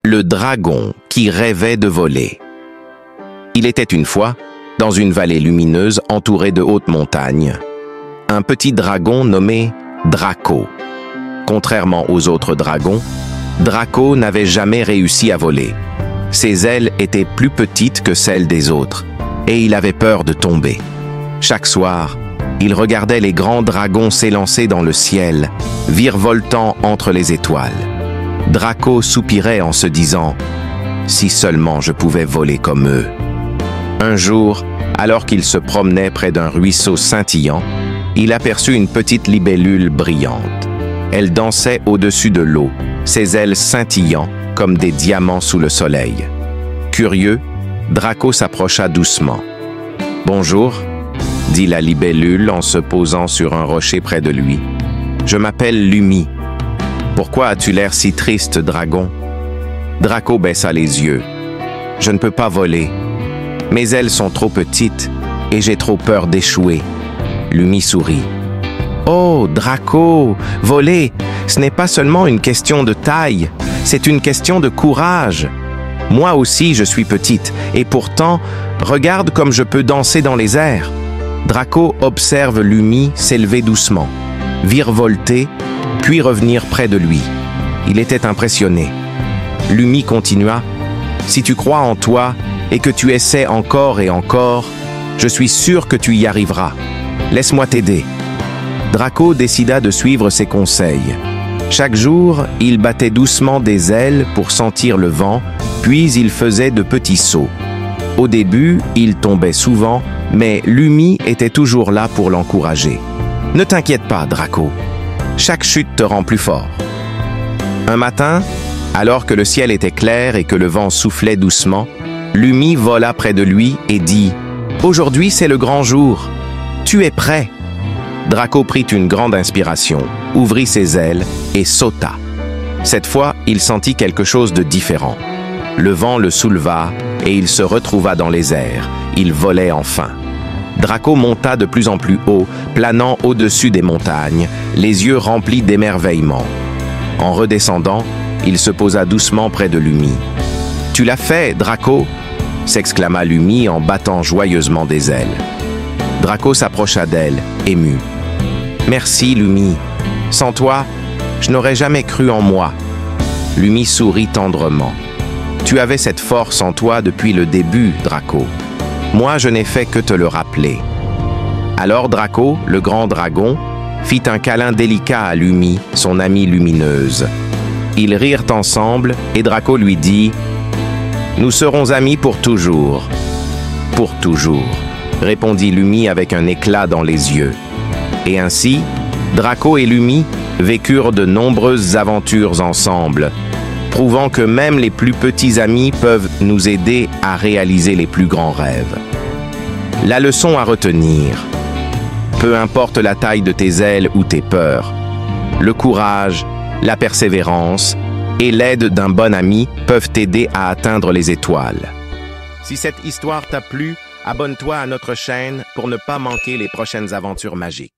Le dragon qui rêvait de voler. Il était une fois, dans une vallée lumineuse entourée de hautes montagnes, un petit dragon nommé Draco. Contrairement aux autres dragons, Draco n'avait jamais réussi à voler. Ses ailes étaient plus petites que celles des autres, et il avait peur de tomber. Chaque soir, il regardait les grands dragons s'élancer dans le ciel, virevoltant entre les étoiles. Draco soupirait en se disant « Si seulement je pouvais voler comme eux ». Un jour, alors qu'il se promenait près d'un ruisseau scintillant, il aperçut une petite libellule brillante. Elle dansait au-dessus de l'eau, ses ailes scintillant comme des diamants sous le soleil. Curieux, Draco s'approcha doucement. « Bonjour », dit la libellule en se posant sur un rocher près de lui. « Je m'appelle Lumi. » « Pourquoi as-tu l'air si triste, dragon ?» Draco baissa les yeux. « Je ne peux pas voler. Mes ailes sont trop petites et j'ai trop peur d'échouer. » Lumi sourit. « Oh, Draco, voler, ce n'est pas seulement une question de taille, c'est une question de courage. Moi aussi, je suis petite, et pourtant, regarde comme je peux danser dans les airs. » Draco observe Lumi s'élever doucement, virevolter, puis revenir près de lui. Il était impressionné. Lumi continua. « Si tu crois en toi et que tu essaies encore et encore, je suis sûr que tu y arriveras. Laisse-moi t'aider. » Draco décida de suivre ses conseils. Chaque jour, il battait doucement des ailes pour sentir le vent, puis il faisait de petits sauts. Au début, il tombait souvent, mais Lumi était toujours là pour l'encourager. « Ne t'inquiète pas, Draco. Chaque chute te rend plus fort. » Un matin, alors que le ciel était clair et que le vent soufflait doucement, Lumi vola près de lui et dit « Aujourd'hui, c'est le grand jour. Tu es prêt ?» Draco prit une grande inspiration, ouvrit ses ailes et sauta. Cette fois, il sentit quelque chose de différent. Le vent le souleva et il se retrouva dans les airs. Il volait enfin. Draco monta de plus en plus haut, planant au-dessus des montagnes, les yeux remplis d'émerveillement. En redescendant, il se posa doucement près de Lumi. « Tu l'as fait, Draco !» s'exclama Lumi en battant joyeusement des ailes. Draco s'approcha d'elle, ému. « Merci, Lumi. Sans toi, je n'aurais jamais cru en moi. » Lumi sourit tendrement. « Tu avais cette force en toi depuis le début, Draco. Moi, je n'ai fait que te le rappeler. » Alors Draco, le grand dragon, fit un câlin délicat à Lumi, son amie lumineuse. Ils rirent ensemble et Draco lui dit « Nous serons amis pour toujours. »« Pour toujours, » répondit Lumi avec un éclat dans les yeux. Et ainsi, Draco et Lumi vécurent de nombreuses aventures ensemble, prouvant que même les plus petits amis peuvent nous aider à réaliser les plus grands rêves. La leçon à retenir: peu importe la taille de tes ailes ou tes peurs, le courage, la persévérance et l'aide d'un bon ami peuvent t'aider à atteindre les étoiles. Si cette histoire t'a plu, abonne-toi à notre chaîne pour ne pas manquer les prochaines aventures magiques.